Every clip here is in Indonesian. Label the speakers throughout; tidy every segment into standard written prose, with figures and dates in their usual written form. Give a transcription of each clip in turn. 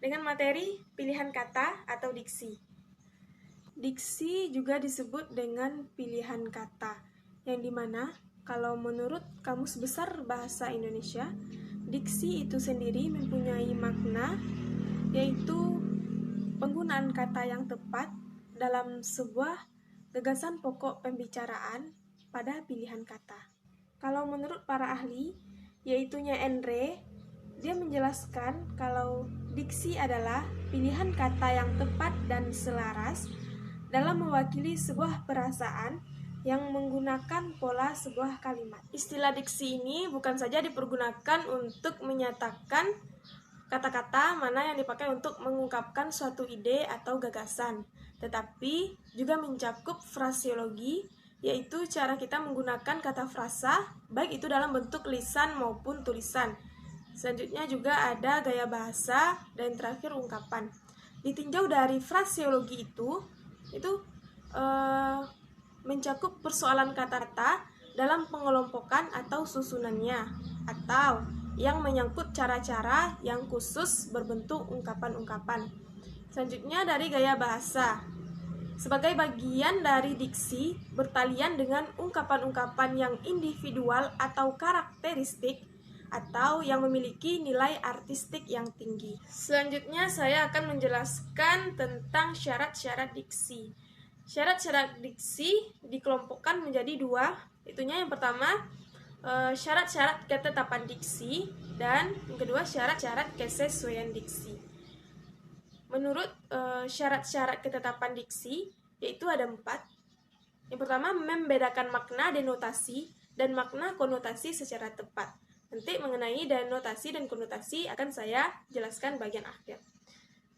Speaker 1: dengan materi pilihan kata atau diksi. Diksi juga disebut dengan pilihan kata, yang dimana kalau menurut Kamus Besar Bahasa Indonesia, diksi itu sendiri mempunyai makna, yaitu penggunaan kata yang tepat dalam sebuah gagasan pokok pembicaraan pada pilihan kata. Kalau menurut para ahli, yaitunya Andre, dia menjelaskan kalau diksi adalah pilihan kata yang tepat dan selaras dalam mewakili sebuah perasaan yang menggunakan pola sebuah kalimat. Istilah diksi ini bukan saja dipergunakan untuk menyatakan kata-kata mana yang dipakai untuk mengungkapkan suatu ide atau gagasan, tetapi juga mencakup fraseologi, yaitu cara kita menggunakan kata frasa, baik itu dalam bentuk lisan maupun tulisan. Selanjutnya juga ada gaya bahasa, dan terakhir ungkapan. Ditinjau dari fraseologi itu mencakup persoalan kata-kata dalam pengelompokan atau susunannya, atau yang menyangkut cara-cara yang khusus berbentuk ungkapan-ungkapan. Selanjutnya dari gaya bahasa. Sebagai bagian dari diksi, bertalian dengan ungkapan-ungkapan yang individual atau karakteristik, atau yang memiliki nilai artistik yang tinggi. Selanjutnya saya akan menjelaskan tentang syarat-syarat diksi. Syarat-syarat diksi dikelompokkan menjadi dua, itunya yang pertama syarat-syarat ketetapan diksi, dan yang kedua syarat-syarat kesesuaian diksi. Menurut syarat-syarat ketetapan diksi, yaitu ada 4. Yang pertama, membedakan makna denotasi dan makna konotasi secara tepat. Nanti mengenai denotasi dan konotasi akan saya jelaskan bagian akhir.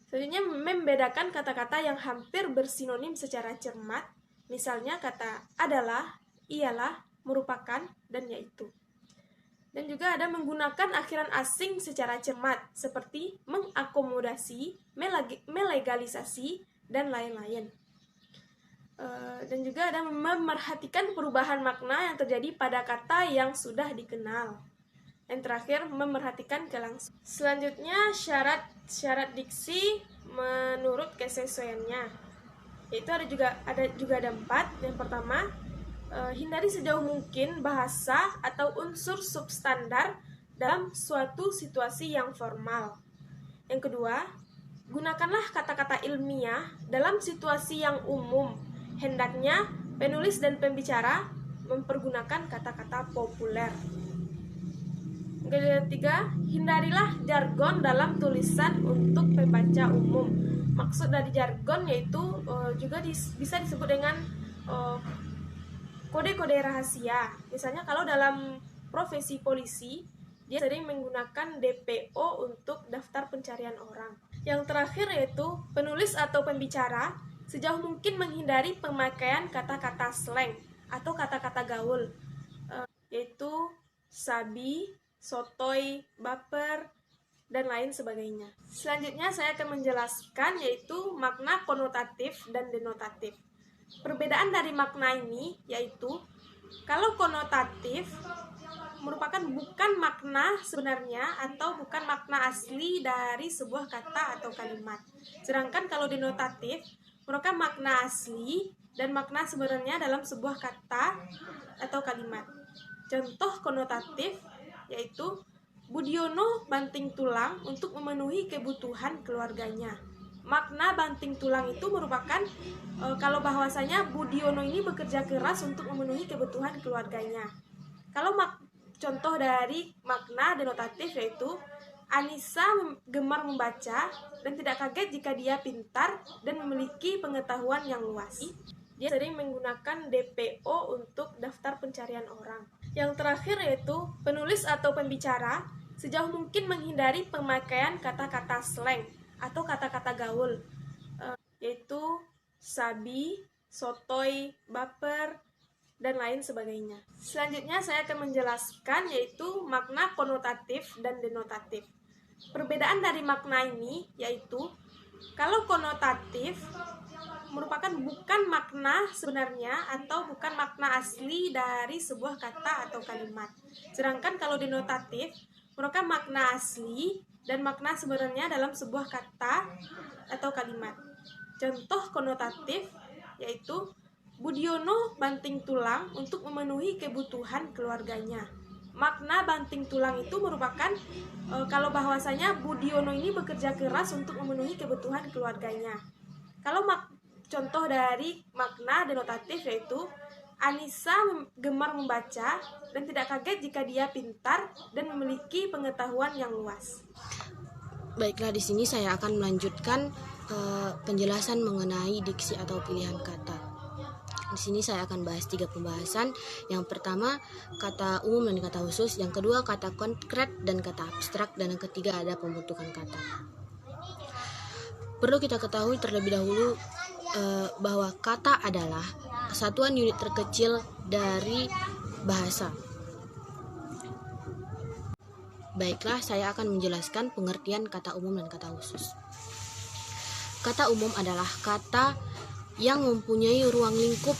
Speaker 1: Selanjutnya, membedakan kata-kata yang hampir bersinonim secara cermat, misalnya kata adalah, ialah, merupakan, dan yaitu. Dan juga ada menggunakan akhiran asing secara cermat, seperti mengakomodasi, melegalisasi, dan lain-lain. Dan juga ada memerhatikan perubahan makna yang terjadi pada kata yang sudah dikenal. Yang terakhir, memerhatikan kelangsungan. Selanjutnya, syarat diksi menurut kesesuaiannya, yaitu ada juga ada 4. Yang pertama, hindari sejauh mungkin bahasa atau unsur substandar dalam suatu situasi yang formal. Yang kedua, gunakanlah kata-kata ilmiah dalam situasi yang umum. Hendaknya penulis dan pembicara mempergunakan kata-kata populer. Yang ketiga, hindarilah jargon dalam tulisan untuk pembaca umum. Maksud dari jargon yaitu juga bisa disebut dengan kode-kode rahasia. Misalnya kalau dalam profesi polisi, dia sering menggunakan DPO untuk daftar pencarian orang. Yang terakhir yaitu penulis atau pembicara sejauh mungkin menghindari pemakaian kata-kata slang atau kata-kata gaul, yaitu sabi, sotoy, baper, dan lain sebagainya. Selanjutnya saya akan menjelaskan yaitu makna konotatif dan denotatif. Perbedaan dari makna ini yaitu kalau konotatif merupakan bukan makna sebenarnya atau bukan makna asli dari sebuah kata atau kalimat. Sedangkan kalau denotatif merupakan makna asli dan makna sebenarnya dalam sebuah kata atau kalimat. Contoh konotatif yaitu Budiono banting tulang untuk memenuhi kebutuhan keluarganya. Makna banting tulang itu merupakan kalau bahwasanya Budiono ini bekerja keras untuk memenuhi kebutuhan keluarganya. Kalau contoh dari makna denotatif yaitu Anissa gemar membaca dan tidak kaget jika dia pintar dan memiliki pengetahuan yang luas. Dia sering menggunakan DPO untuk daftar pencarian orang. Yang terakhir yaitu penulis atau pembicara sejauh mungkin menghindari pemakaian kata-kata slang atau kata-kata gaul, yaitu sabi, sotoy, baper, dan lain sebagainya. Selanjutnya saya akan menjelaskan yaitu makna konotatif dan denotatif. Perbedaan dari makna ini yaitu kalau konotatif merupakan bukan makna sebenarnya atau bukan makna asli dari sebuah kata atau kalimat. Sedangkan kalau denotatif merupakan makna asli dan makna sebenarnya dalam sebuah kata atau kalimat. Contoh konotatif yaitu Budiono banting tulang untuk memenuhi kebutuhan keluarganya. Makna banting tulang itu merupakan kalau bahwasanya Budiono ini bekerja keras untuk memenuhi kebutuhan keluarganya. Kalau contoh dari makna denotatif yaitu Anissa gemar membaca dan tidak kaget jika dia pintar dan memiliki pengetahuan yang luas.
Speaker 2: Baiklah, di sini saya akan melanjutkan penjelasan mengenai diksi atau pilihan kata. Di sini saya akan bahas 3 pembahasan. Yang pertama, kata umum dan kata khusus. Yang kedua, kata konkret dan kata abstrak. Dan yang ketiga, ada pembentukan kata. Perlu kita ketahui terlebih dahulu bahwa kata adalah satuan unit terkecil dari bahasa. Baiklah, saya akan menjelaskan pengertian kata umum dan kata khusus. Kata umum adalah kata yang mempunyai ruang lingkup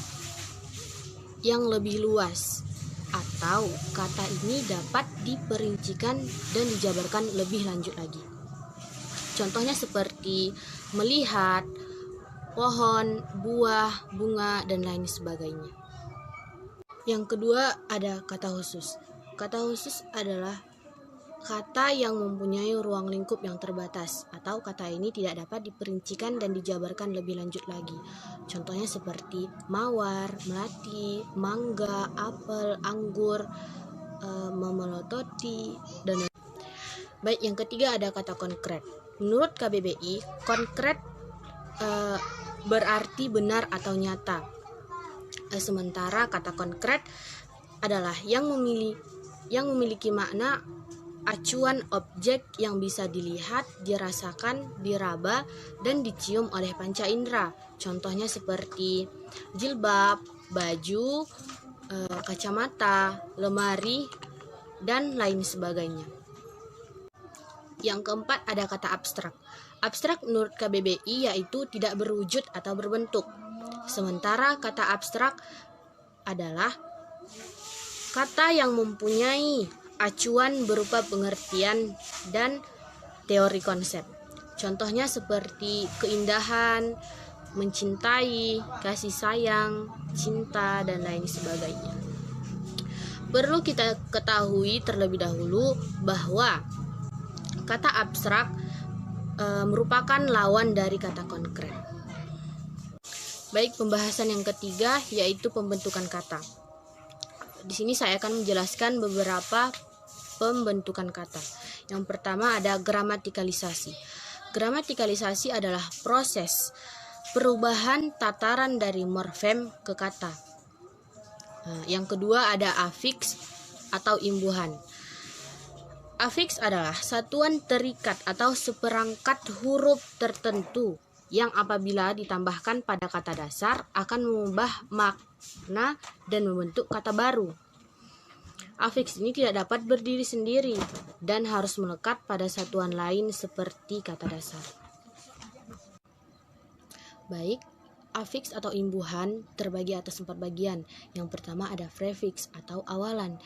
Speaker 2: yang lebih luas, atau kata ini dapat diperincikan dan dijabarkan lebih lanjut lagi. Contohnya seperti melihat, pohon, buah, bunga, dan lain sebagainya. Yang kedua ada kata khusus. Kata khusus adalah kata yang mempunyai ruang lingkup yang terbatas, atau kata ini tidak dapat diperincikan dan dijabarkan lebih lanjut lagi. Contohnya seperti mawar, melati, mangga, apel, anggur, memelototi, dan lain. Baik, yang ketiga ada kata konkret. Menurut KBBI, konkret berarti benar atau nyata. Sementara kata konkret adalah yang memiliki makna acuan objek yang bisa dilihat, dirasakan, diraba, dan dicium oleh panca indera. Contohnya seperti jilbab, baju, kacamata, lemari, dan lain sebagainya. Yang keempat ada kata abstrak. Abstrak menurut KBBI yaitu tidak berwujud atau berbentuk. Sementara kata abstrak adalah kata yang mempunyai acuan berupa pengertian dan teori konsep. Contohnya seperti keindahan, mencintai, kasih sayang, cinta, dan lain sebagainya. Perlu kita ketahui terlebih dahulu bahwa kata abstrak merupakan lawan dari kata konkret. Baik, pembahasan yang ketiga yaitu pembentukan kata. Di sini saya akan menjelaskan beberapa pembentukan kata. Yang pertama ada gramatikalisasi. Gramatikalisasi adalah proses perubahan tataran dari morfem ke kata. Yang kedua ada afiks atau imbuhan. Afiks adalah satuan terikat atau seperangkat huruf tertentu yang apabila ditambahkan pada kata dasar akan mengubah makna dan membentuk kata baru. Afiks ini tidak dapat berdiri sendiri dan harus melekat pada satuan lain seperti kata dasar. Baik, afiks atau imbuhan terbagi atas 4 bagian. Yang pertama ada prefiks atau awalan.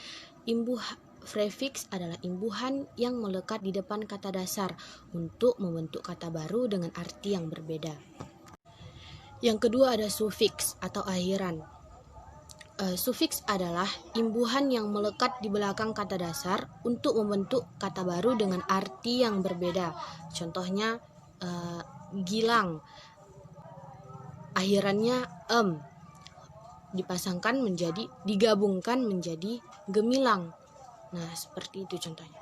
Speaker 2: Prefiks adalah imbuhan yang melekat di depan kata dasar untuk membentuk kata baru dengan arti yang berbeda. Yang kedua ada sufiks atau akhiran. Sufiks adalah imbuhan yang melekat di belakang kata dasar untuk membentuk kata baru dengan arti yang berbeda. Contohnya gilang, akhirannya digabungkan menjadi gemilang. Nah, seperti itu contohnya.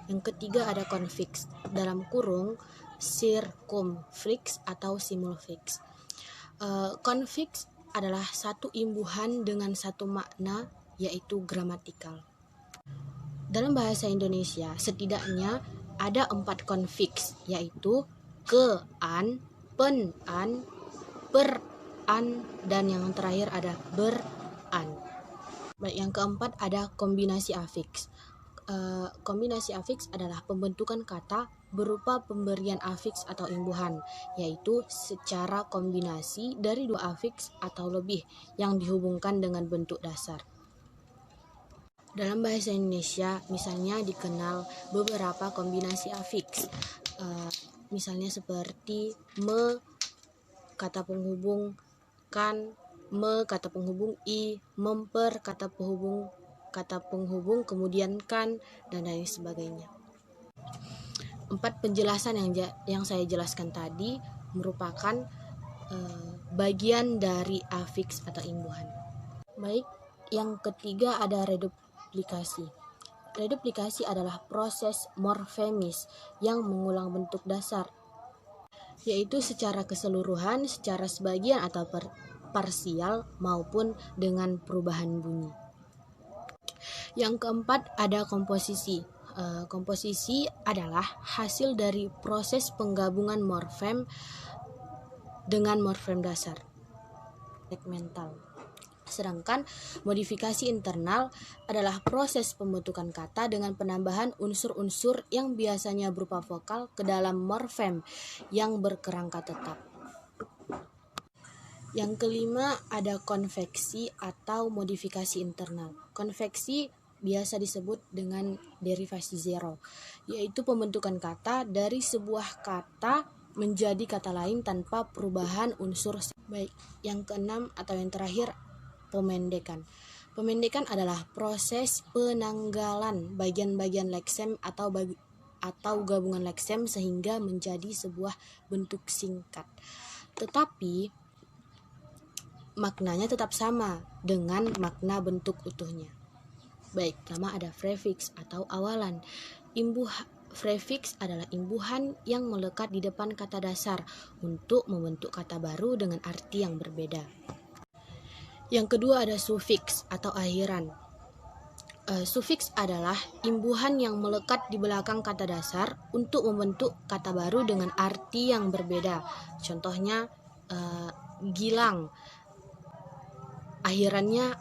Speaker 2: Yang ketiga ada konfiks, dalam kurung sirkumfleks atau simulfiks. Konfiks adalah satu imbuhan dengan satu makna, yaitu gramatikal. Dalam bahasa Indonesia setidaknya ada 4 konfiks, yaitu ke-an, pen-an, per-an, dan yang terakhir ada ber-an. Baik, yang keempat ada kombinasi afiks. Kombinasi afiks adalah pembentukan kata berupa pemberian afiks atau imbuhan, yaitu secara kombinasi dari 2 afiks atau lebih yang dihubungkan dengan bentuk dasar. Dalam bahasa Indonesia, misalnya dikenal beberapa kombinasi afiks, misalnya seperti me, kata penghubung kan, me, kata penghubung i, memper, kata penghubung kemudian kan, dan lain sebagainya. 4 penjelasan yang saya jelaskan tadi merupakan bagian dari afiks atau imbuhan. Baik, yang ketiga ada reduplikasi. Reduplikasi adalah proses morfemis yang mengulang bentuk dasar, yaitu secara keseluruhan, secara sebagian atau parsial maupun dengan perubahan bunyi. Yang keempat ada komposisi. Komposisi adalah hasil dari proses penggabungan morfem dengan morfem dasar, segmental. Sedangkan modifikasi internal adalah proses pembentukan kata dengan penambahan unsur-unsur yang biasanya berupa vokal ke dalam morfem yang berkerangka tetap. Yang kelima ada konveksi atau modifikasi internal. Konveksi biasa disebut dengan derivasi zero, yaitu pembentukan kata dari sebuah kata menjadi kata lain tanpa perubahan unsur. Baik, yang keenam atau yang terakhir pemendekan. Pemendekan adalah proses penanggalan bagian-bagian leksem atau gabungan leksem sehingga menjadi sebuah bentuk singkat. Tetapi maknanya tetap sama dengan makna bentuk utuhnya. Baik, pertama ada prefiks atau awalan. Prefiks adalah imbuhan yang melekat di depan kata dasar untuk membentuk kata baru dengan arti yang berbeda. Yang kedua ada sufiks atau akhiran. Sufiks adalah imbuhan yang melekat di belakang kata dasar untuk membentuk kata baru dengan arti yang berbeda. Contohnya gilang, akhirannya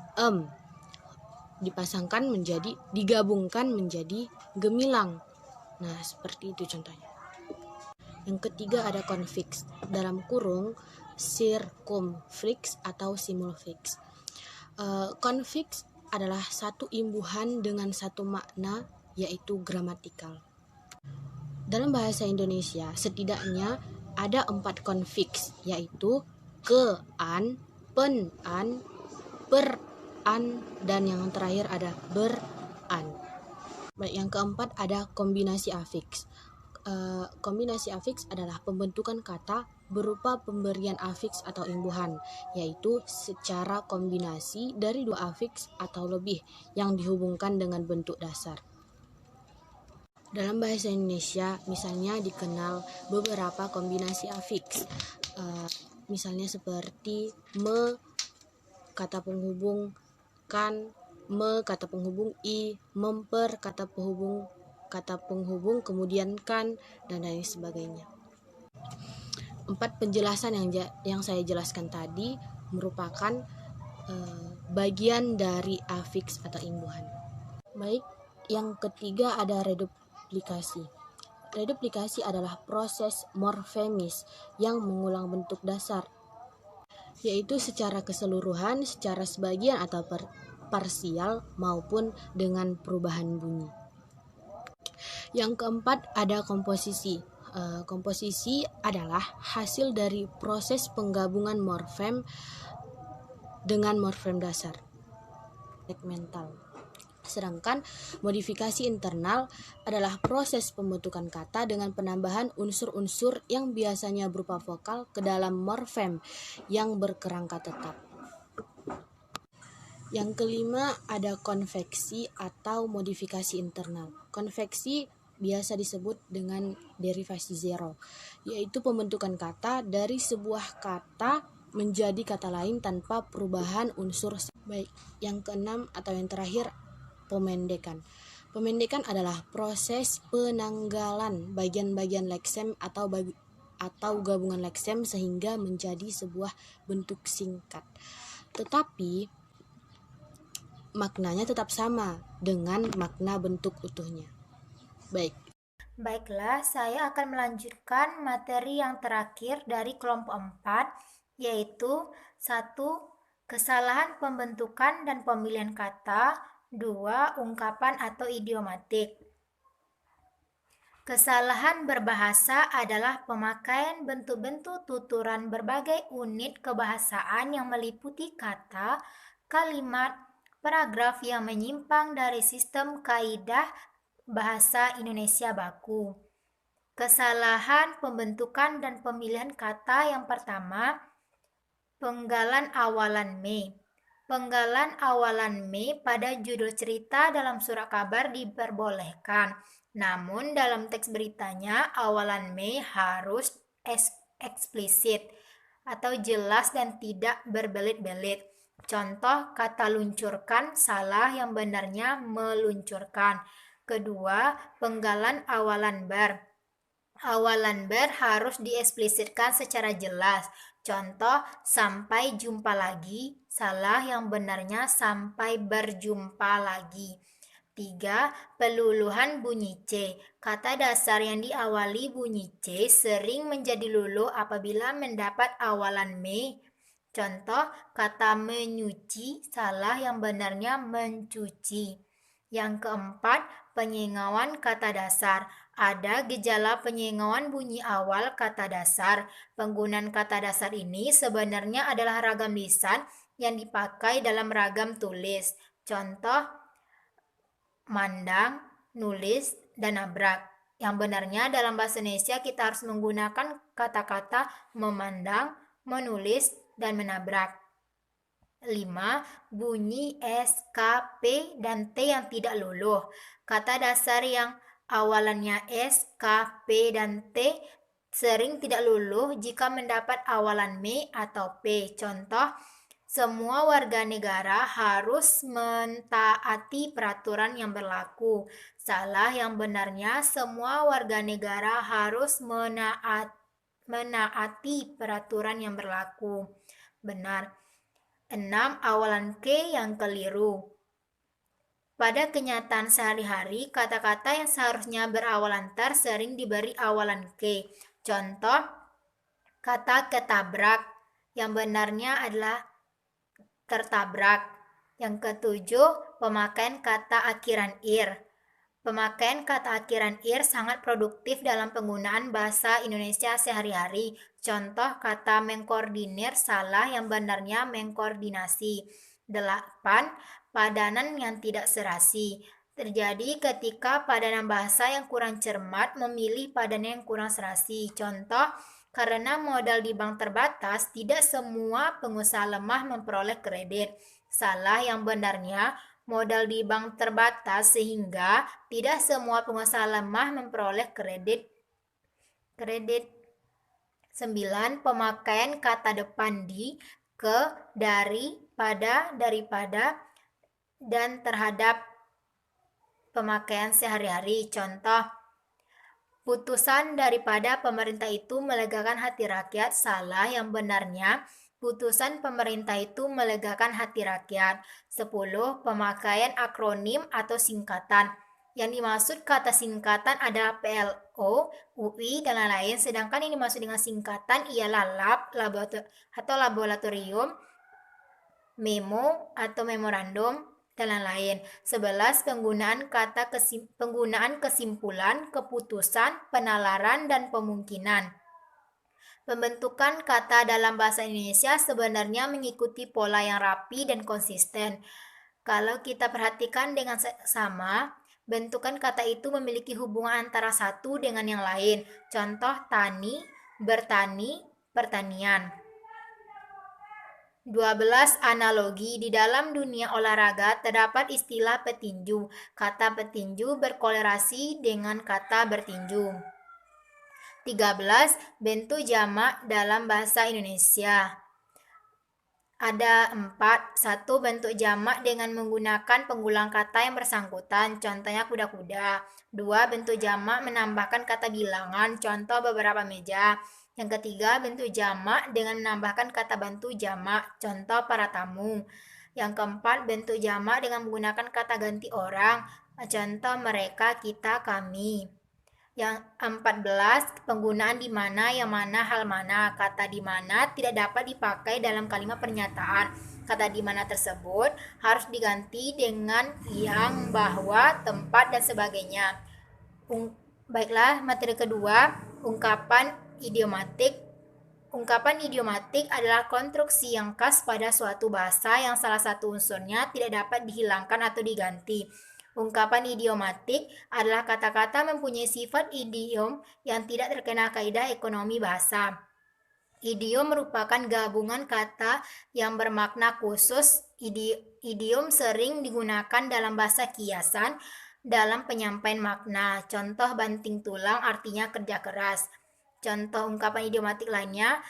Speaker 2: digabungkan menjadi gemilang. Nah, seperti itu contohnya. Yang ketiga ada konfiks, dalam kurung sirkumfleks atau simulfiks. Konfiks adalah satu imbuhan dengan satu makna, yaitu gramatikal. Dalam bahasa Indonesia setidaknya ada 4 konfiks, yaitu ke, an, pen, an, per, an, dan yang terakhir ada ber, an. Baik, yang keempat ada kombinasi afiks. Kombinasi afiks adalah pembentukan kata berupa pemberian afiks atau imbuhan, yaitu secara kombinasi dari 2 afiks atau lebih yang dihubungkan dengan bentuk dasar. Dalam bahasa Indonesia misalnya dikenal beberapa kombinasi afiks, misalnya seperti me, kata penghubung kan, me, kata penghubung i, memper, kata penghubung kemudian kan, dan lain sebagainya. 4 penjelasan yang saya jelaskan tadi merupakan bagian dari afiks atau imbuhan. Baik, yang ketiga ada reduplikasi. Reduplikasi adalah proses morfemis yang mengulang bentuk dasar, yaitu secara keseluruhan, secara sebagian atau parsial maupun dengan perubahan bunyi. Yang keempat ada komposisi. Komposisi adalah hasil dari proses penggabungan morfem dengan morfem dasar, segmental. Sedangkan modifikasi internal adalah proses pembentukan kata dengan penambahan unsur-unsur yang biasanya berupa vokal ke dalam morfem yang berkerangka tetap. Yang kelima ada konveksi atau modifikasi internal. Konveksi biasa disebut dengan derivasi zero, yaitu pembentukan kata dari sebuah kata menjadi kata lain tanpa perubahan unsur. Baik, yang keenam atau yang terakhir pemendekan. Pemendekan adalah proses penanggalan bagian-bagian leksem atau gabungan leksem sehingga menjadi sebuah bentuk singkat. Tetapi maknanya tetap sama dengan makna bentuk utuhnya.
Speaker 3: Baiklah, saya akan melanjutkan materi yang terakhir dari kelompok 4, yaitu 1. Kesalahan pembentukan dan pemilihan kata, 2. Ungkapan atau idiomatik. Kesalahan berbahasa adalah pemakaian bentuk-bentuk tuturan berbagai unit kebahasaan yang meliputi kata, kalimat, paragraf yang menyimpang dari sistem kaidah bahasa Indonesia baku. Kesalahan pembentukan dan pemilihan kata yang pertama, penggalan awalan me. Penggalan awalan me pada judul cerita dalam surat kabar diperbolehkan. Namun dalam teks beritanya awalan me harus eksplisit atau jelas dan tidak berbelit-belit. Contoh kata luncurkan salah, yang benarnya meluncurkan. Kedua, penggalan awalan ber. Awalan ber harus dieksplisitkan secara jelas. Contoh, sampai jumpa lagi, salah, yang benarnya sampai berjumpa lagi. 3. Peluluhan bunyi C. Kata dasar yang diawali bunyi C sering menjadi luluh apabila mendapat awalan me. Contoh, kata menyuci, salah, yang benarnya mencuci. Yang keempat, penyengauan kata dasar. Ada gejala penyengauan bunyi awal kata dasar. Penggunaan kata dasar ini sebenarnya adalah ragam lisan yang dipakai dalam ragam tulis. Contoh, mandang, nulis, dan nabrak. Yang benarnya dalam bahasa Indonesia kita harus menggunakan kata-kata memandang, menulis, dan menabrak. 5. Bunyi S, K, P, dan T yang tidak luluh. Kata dasar yang awalannya S, K, P, dan T sering tidak luluh jika mendapat awalan me atau P. Contoh, semua warga negara harus mentaati peraturan yang berlaku. Salah, yang benarnya semua warga negara harus menaati peraturan yang berlaku. Benar. 6. Awalan K yang keliru. Pada kenyataan sehari-hari, kata-kata yang seharusnya berawalan ter sering diberi awalan K. Contoh, kata ketabrak, yang benarnya adalah tertabrak. Yang ketujuh, pemakaian kata akhiran ir. Pemakaian kata akhiran ir sangat produktif dalam penggunaan bahasa Indonesia sehari-hari. Contoh, kata mengkoordinir salah, yang benarnya mengkoordinasi. 8. Padanan yang tidak serasi. Terjadi ketika padanan bahasa yang kurang cermat memilih padanan yang kurang serasi. Contoh, karena modal di bank terbatas, tidak semua pengusaha lemah memperoleh kredit. Salah, yang benarnya modal di bank terbatas sehingga tidak semua pengusaha lemah memperoleh kredit. 9. Pemakaian kata depan di, ke, dari, pada, daripada, dan terhadap pemakaian sehari-hari. Contoh, putusan daripada pemerintah itu melegakan hati rakyat. Salah, yang benarnya putusan pemerintah itu melegakan hati rakyat. 10. Pemakaian akronim atau singkatan. Yang dimaksud kata singkatan adalah PLO, UI, dan lain-lain. Sedangkan yang dimaksud dengan singkatan ialah lab, atau laboratorium, memo atau memorandum, dan lain-lain. 11. Penggunaan kesimpulan, keputusan, penalaran, dan pemungkinan. Pembentukan kata dalam bahasa Indonesia sebenarnya mengikuti pola yang rapi dan konsisten. Kalau kita perhatikan dengan seksama, bentukan kata itu memiliki hubungan antara satu dengan yang lain. Contoh, tani, bertani, pertanian. 12. Analogi. Di dalam dunia olahraga terdapat istilah petinju. Kata petinju berkolerasi dengan kata bertinju. 13. Bentuk jamak dalam bahasa Indonesia. Ada 4. 1. Bentuk jamak dengan menggunakan pengulang kata yang bersangkutan. Contohnya kuda-kuda. 2. Bentuk jamak menambahkan kata bilangan. Contoh beberapa meja. Yang ketiga, bentuk jamak dengan menambahkan kata bantu jamak. Contoh para tamu. Yang keempat, bentuk jamak dengan menggunakan kata ganti orang. Contoh mereka, kita, kami. Yang 14, penggunaan di mana, yang mana, hal mana. Kata di mana tidak dapat dipakai dalam kalimat pernyataan. kata di mana tersebut harus diganti dengan yang, bahwa, tempat, dan sebagainya. Baiklah, materi kedua, ungkapan idiomatik. Ungkapan idiomatik adalah konstruksi yang khas pada suatu bahasa yang salah satu unsurnya tidak dapat dihilangkan atau diganti. Ungkapan idiomatik adalah kata-kata mempunyai sifat idiom yang tidak terkena kaidah ekonomi bahasa. Idiom merupakan gabungan kata yang bermakna khusus. Idiom sering digunakan dalam bahasa kiasan dalam penyampaian makna. Contoh banting tulang artinya kerja keras. Contoh ungkapan idiomatik lainnya,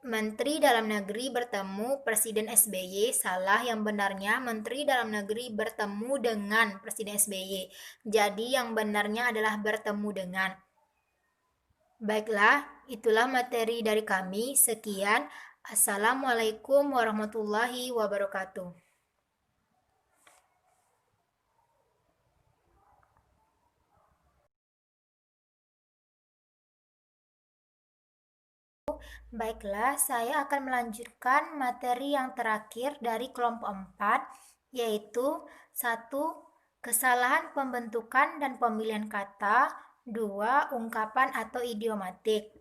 Speaker 3: Menteri Dalam Negeri bertemu Presiden SBY. Salah, yang benarnya Menteri Dalam Negeri bertemu dengan Presiden SBY. Jadi yang benarnya adalah bertemu dengan. Baiklah, itulah materi dari kami. Sekian. Assalamualaikum warahmatullahi wabarakatuh. Baiklah, saya akan melanjutkan materi yang terakhir dari kelompok 4, yaitu 1. Kesalahan pembentukan dan pemilihan kata. 2. Ungkapan atau idiomatik.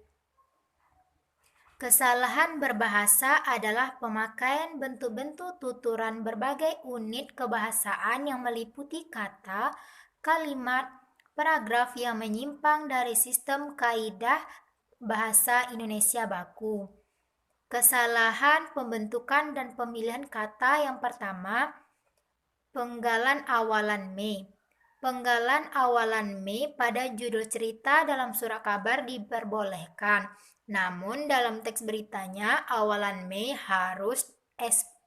Speaker 3: Kesalahan berbahasa adalah pemakaian bentuk-bentuk tuturan berbagai unit kebahasaan yang meliputi kata, kalimat, paragraf yang menyimpang dari sistem kaidah bahasa Indonesia baku. Kesalahan pembentukan dan pemilihan kata yang pertama, penggalan awalan me. Penggalan awalan me pada judul cerita dalam surat kabar diperbolehkan. Namun dalam teks beritanya awalan me harus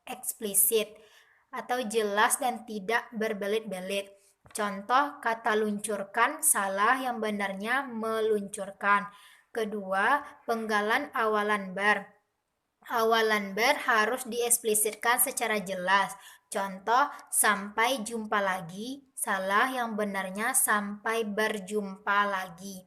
Speaker 3: eksplisit atau jelas dan tidak berbelit-belit. Contoh kata luncurkan, salah, yang benarnya meluncurkan. Kedua, penggalan awalan ber. Awalan ber harus dieksplisitkan secara jelas. Contoh, sampai jumpa lagi, salah, yang benarnya sampai berjumpa lagi.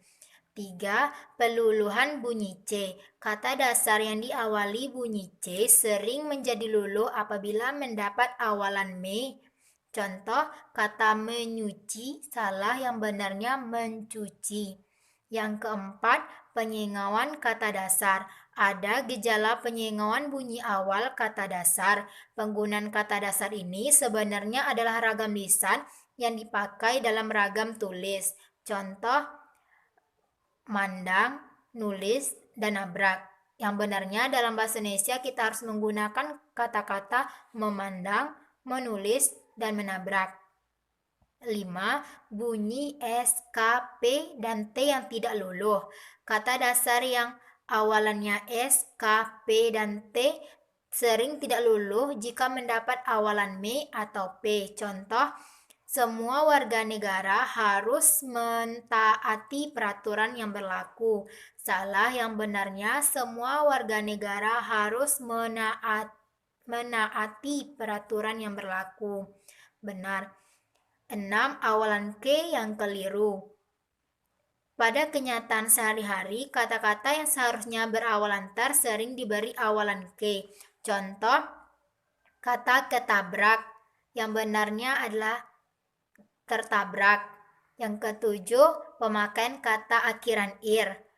Speaker 3: 3. Peluluhan bunyi C. Kata dasar yang diawali bunyi C sering menjadi luluh apabila mendapat awalan me. Contoh, kata menyuci, salah, yang benarnya mencuci. Yang keempat, penyengauan kata dasar. Ada gejala penyengauan bunyi awal kata dasar. Penggunaan kata dasar ini sebenarnya adalah ragam lisan yang dipakai dalam ragam tulis. Contoh, mandang, nulis, dan nabrak. Yang benarnya dalam bahasa Indonesia kita harus menggunakan kata-kata memandang, menulis, dan menabrak. 5. Bunyi S, K, P, dan T yang tidak luluh. Kata dasar yang awalannya S, K, P, dan T sering tidak luluh jika mendapat awalan me atau P. Contoh, semua warga negara harus mentaati peraturan yang berlaku. Salah, yang benarnya semua warga negara harus menaati peraturan yang berlaku. Benar. 6. Awalan K yang keliru. Pada kenyataan sehari-hari, kata-kata yang seharusnya berawalan ter sering diberi awalan K. Contoh, kata ketabrak, yang benarnya adalah tertabrak. Yang ketujuh, pemakaian kata akhiran ir.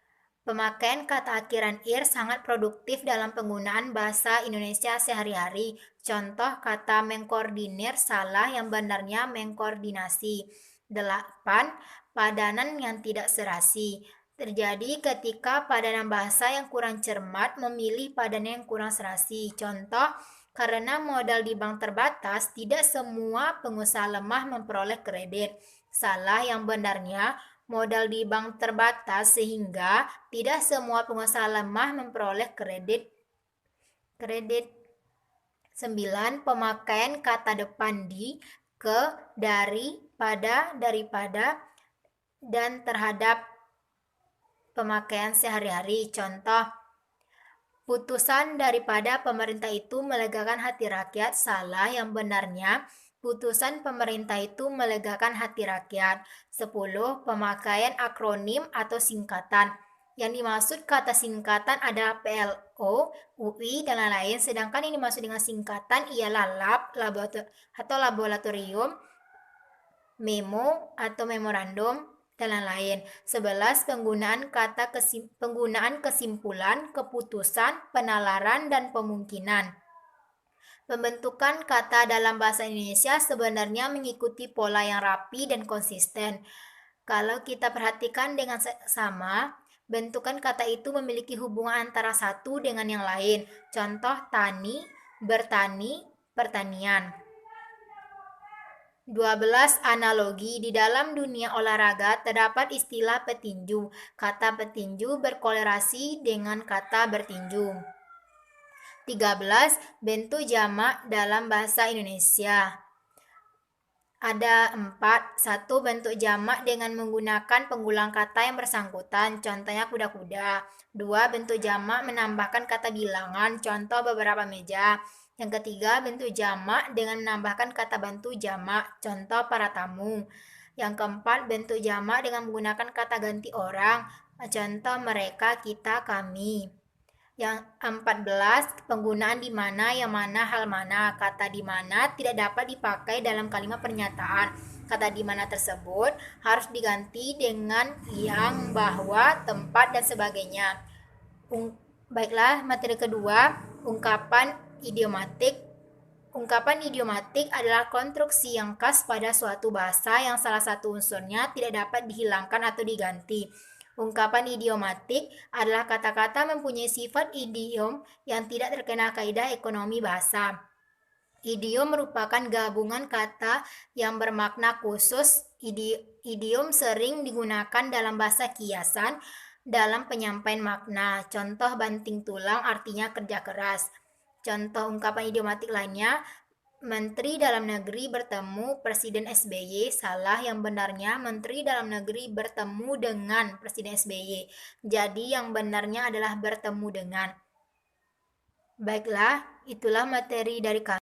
Speaker 3: Pemakaian kata akhiran ir sangat produktif dalam penggunaan bahasa Indonesia sehari-hari. Contoh kata mengkoordinir, salah, yang benarnya mengkoordinasi. 8. Padanan yang tidak serasi. Terjadi ketika padanan bahasa yang kurang cermat memilih padanan yang kurang serasi. Contoh, karena modal di bank terbatas, tidak semua pengusaha lemah memperoleh kredit. Salah, yang benarnya modal di bank terbatas sehingga tidak semua pengusaha lemah memperoleh kredit. 9. Pemakaian kata depan di, ke, dari, pada, daripada, dan terhadap pemakaian sehari-hari. Contoh, putusan daripada pemerintah itu melegakan hati rakyat. Salah, yang benarnya putusan pemerintah itu melegakan hati rakyat. 10. Pemakaian akronim atau singkatan. Yang dimaksud kata singkatan adalah PLO, UI, dan lain-lain, sedangkan yang dimaksud dengan singkatan ialah lab, atau laboratorium, memo atau memorandum, dan lain-lain. 11. Penggunaan kesimpulan, keputusan, penalaran, dan pemungkinan. Pembentukan kata dalam bahasa Indonesia sebenarnya mengikuti pola yang rapi dan konsisten. Kalau kita perhatikan dengan sama, bentukan kata itu memiliki hubungan antara satu dengan yang lain. Contoh tani, bertani, pertanian. 12. Analogi. Di dalam dunia olahraga terdapat istilah petinju. Kata petinju berkorelasi dengan kata bertinju. 13. Bentuk jamak dalam bahasa Indonesia. Ada 4. 1. Bentuk jamak dengan menggunakan pengulang kata yang bersangkutan, contohnya kuda-kuda. 2. Bentuk jamak menambahkan kata bilangan, contoh beberapa meja. Yang ketiga, bentuk jamak dengan menambahkan kata bantu jamak, contoh para tamu. Yang keempat, bentuk jamak dengan menggunakan kata ganti orang, contoh mereka, kita, kami. Yang 14, penggunaan di mana, yang mana, hal mana. Kata di mana tidak dapat dipakai dalam kalimat pernyataan. Kata di mana tersebut harus diganti dengan yang, bahwa, tempat, dan sebagainya. Baiklah, materi kedua, ungkapan idiomatik. Ungkapan idiomatik adalah konstruksi yang khas pada suatu bahasa yang salah satu unsurnya tidak dapat dihilangkan atau diganti. Ungkapan idiomatik adalah kata-kata mempunyai sifat idiom yang tidak terkena kaidah ekonomi bahasa. Idiom merupakan gabungan kata yang bermakna khusus. Idiom sering digunakan dalam bahasa kiasan dalam penyampaian makna. Contoh banting tulang artinya kerja keras. Contoh ungkapan idiomatik lainnya, Menteri Dalam Negeri bertemu Presiden SBY. Salah, yang benarnya Menteri Dalam Negeri bertemu dengan Presiden SBY. Jadi yang benarnya adalah bertemu dengan. Baiklah, itulah materi dari kami.